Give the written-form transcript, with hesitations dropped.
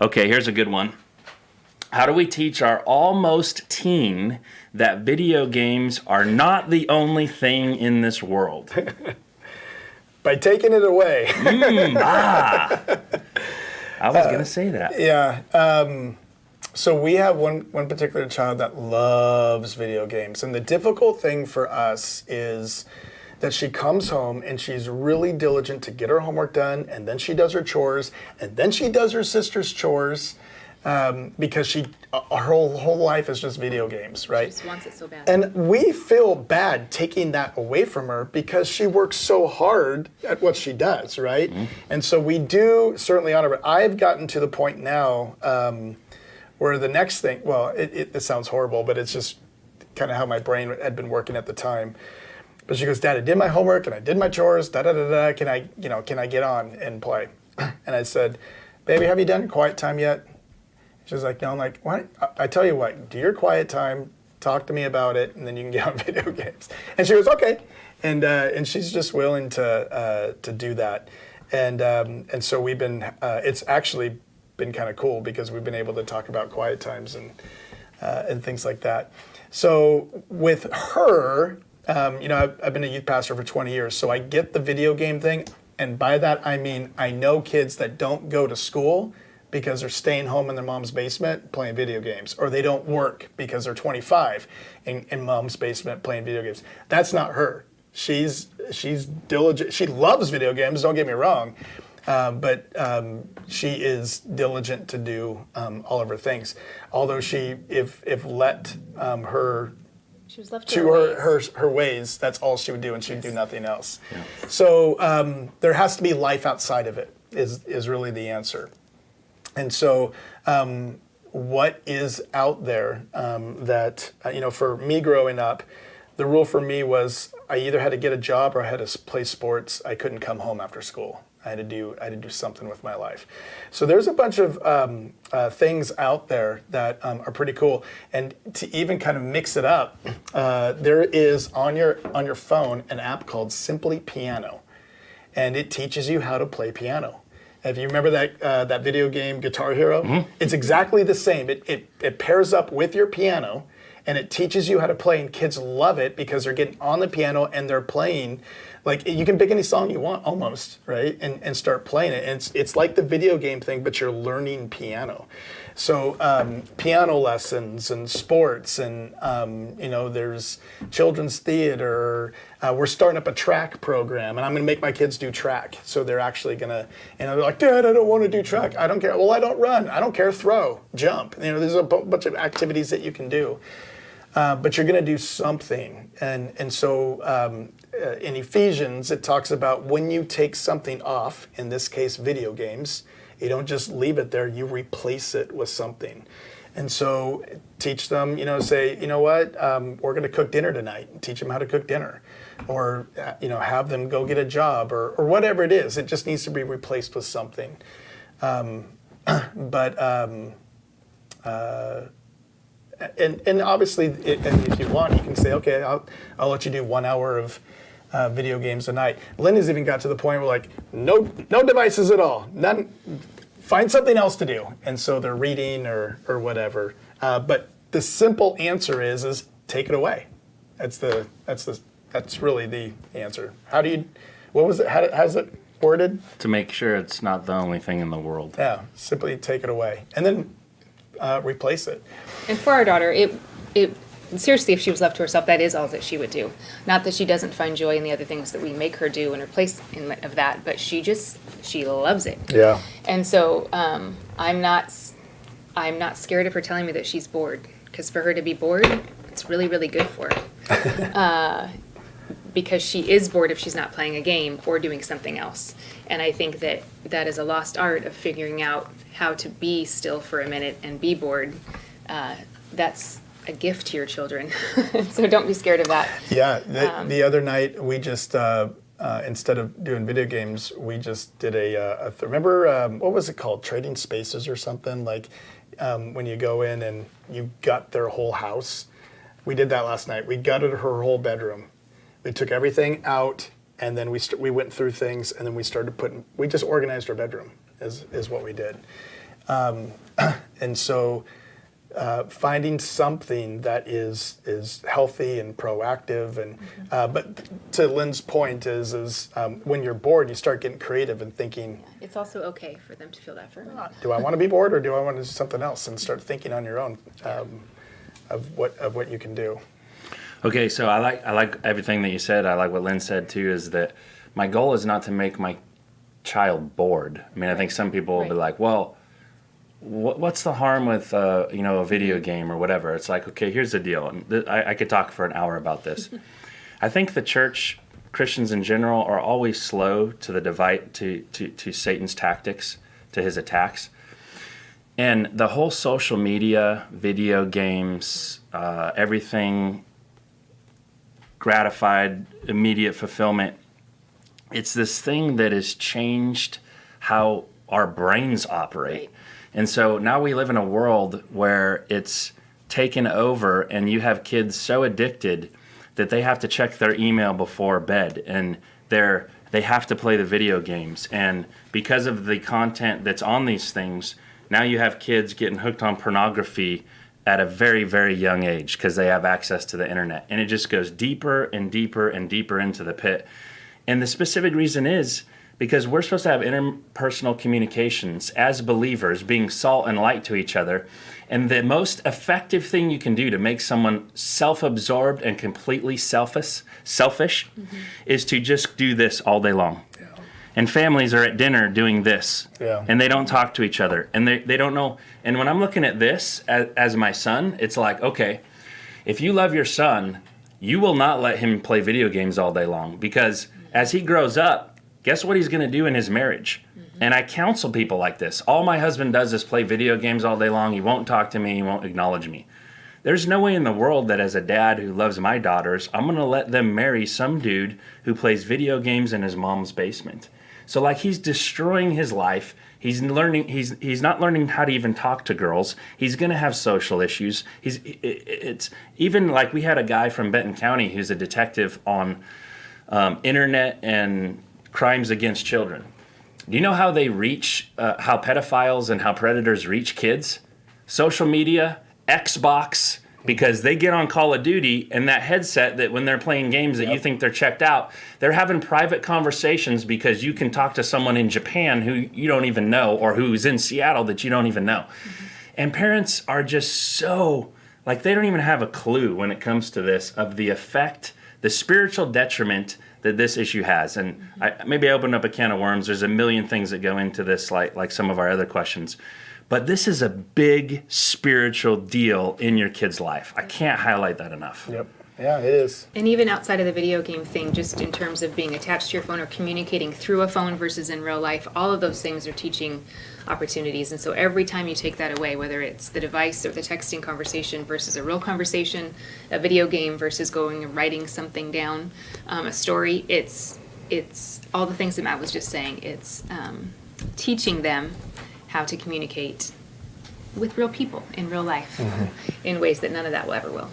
Okay, here's a good one. How do we teach our almost teen that video games are not the only thing in this world? By taking it away. I was going to say that. Yeah. So we have one particular child that loves video games. And the difficult thing for us is that she comes home and she's really diligent to get her homework done, and then she does her chores, and then she does her sister's chores, because her whole life is just video games, right? She just wants it so bad. And we feel bad taking that away from her because she works so hard at what she does, right? Mm-hmm. And so we do certainly honor her. I've gotten to the point now where the next thing, well, it sounds horrible, but it's just kind of how my brain had been working at the time. But she goes, Dad, I did my homework and I did my chores, da-da-da-da, can I get on and play? And I said, baby, have you done your quiet time yet? She's like, no. I'm like, what? I tell you what, do your quiet time, talk to me about it, and then you can get on video games. And she goes, okay. And she's just willing to do that. And so we've been, it's actually been kind of cool because we've been able to talk about quiet times and things like that. So with her, I've been a youth pastor for 20 years, so I get the video game thing. And by that, I mean, I know kids that don't go to school because they're staying home in their mom's basement playing video games, or they don't work because they're 25 in mom's basement playing video games. That's not her. She's diligent. She loves video games, don't get me wrong, but she is diligent to do all of her things. Although if let her she was left to her ways, that's all she would do, and she'd do nothing else. Yeah. So there has to be life outside of it is really the answer. And so what is out there that, for me growing up, the rule for me was I either had to get a job or I had to play sports. I couldn't come home after school. I had to do something with my life. So there's a bunch of things out there that are pretty cool. And to even kind of mix it up, there is on your phone an app called Simply Piano, and it teaches you how to play piano. If you remember that video game Guitar Hero, mm-hmm. It's exactly the same. It pairs up with your piano, and it teaches you how to play, and kids love it because they're getting on the piano and they're playing. Like, you can pick any song you want almost, right? And start playing it. And it's like the video game thing, but you're learning piano. So piano lessons and sports and, there's children's theater. We're starting up a track program, and I'm going to make my kids do track. So they're actually going to, they're like, Dad, I don't want to do track. I don't care. Well, I don't run. I don't care. Throw, jump. There's a bunch of activities that you can do. But you're going to do something. And so in Ephesians, it talks about when you take something off, in this case, video games, you don't just leave it there, you replace it with something. And so teach them, say, you know what, we're going to cook dinner tonight. Teach them how to cook dinner. Or, have them go get a job or whatever it is. It just needs to be replaced with something. And obviously, and if you want, you can say, okay, I'll let you do 1 hour of video games a night. Linda's even got to the point where no devices at all. None. Find something else to do. And so they're reading or whatever. But the simple answer is take it away. That's really the answer. How's it worded? To make sure it's not the only thing in the world. Yeah, simply take it away. And then replace it. And for our daughter, it seriously, if she was left to herself, that is all that she would do. Not that she doesn't find joy in the other things that we make her do in her place of that, but she loves it. Yeah. And so I'm not scared of her telling me that she's bored, because for her to be bored, it's really, really good for her. Because she is bored if she's not playing a game or doing something else. And I think that is a lost art of figuring out how to be still for a minute and be bored. That's a gift to your children. So don't be scared of that. Yeah, the other night we just, instead of doing video games, we just did remember, what was it called? Trading Spaces or something? When you go in and you gut their whole house. We did that last night. We gutted her whole bedroom. We took everything out, and then we went through things, and then we just organized our bedroom is what we did. And so finding something that is healthy and proactive, and but to Lynn's point is when you're bored, you start getting creative and thinking, It's also okay for them to feel that for a minute. do I want to be bored or do I want to do something else, and start thinking on your own of what you can do. Okay, so I like everything that you said. I like what Lynn said too, is that my goal is not to make my child bored. I mean, I think some people will be like, well, what's the harm with a video game or whatever? It's like, okay, here's the deal. And I could talk for an hour about this. I think the church, Christians in general, are always slow to to Satan's tactics, to his attacks. And the whole social media, video games, everything gratified, immediate fulfillment, it's this thing that has changed how our brains operate. Right. And so now we live in a world where it's taken over, and you have kids so addicted that they have to check their email before bed, and they have to play the video games. And because of the content that's on these things, now you have kids getting hooked on pornography at a very, very young age because they have access to the internet. And it just goes deeper and deeper and deeper into the pit. And the specific reason is because we're supposed to have interpersonal communications as believers, being salt and light to each other. And the most effective thing you can do to make someone self-absorbed and completely selfish is to just do this all day long. Yeah. And families are at dinner doing this. Yeah. And they don't talk to each other. And they don't know. And when I'm looking at this as my son, it's like, okay, if you love your son, you will not let him play video games all day long, because as he grows up, guess what he's going to do in his marriage? And I counsel people like this. All my husband does is play video games all day long. He won't talk to me. He won't acknowledge me. There's no way in the world that as a dad who loves my daughters, I'm going to let them marry some dude who plays video games in his mom's basement. So like, he's destroying his life. He's not learning how to even talk to girls. He's going to have social issues. It's even like, we had a guy from Benton County who's a detective on internet and crimes against children. Do you know how they reach, how pedophiles and how predators reach kids? Social media, Xbox, because they get on Call of Duty, and that headset that when they're playing games that you think they're checked out, they're having private conversations because you can talk to someone in Japan who you don't even know, or who's in Seattle that you don't even know. And parents are just so, like, they don't even have a clue when it comes to this, of the effect, the spiritual detriment that this issue has. And maybe I opened up a can of worms. There's a million things that go into this, like some of our other questions. But this is a big spiritual deal in your kid's life. I can't highlight that enough. Yep. Yeah, it is. And even outside of the video game thing, just in terms of being attached to your phone or communicating through a phone versus in real life, all of those things are teaching opportunities. And so every time you take that away, whether it's the device or the texting conversation versus a real conversation, a video game versus going and writing something down, a story, it's all the things that Matt was just saying. It's teaching them how to communicate with real people in real life in ways that none of that will ever will.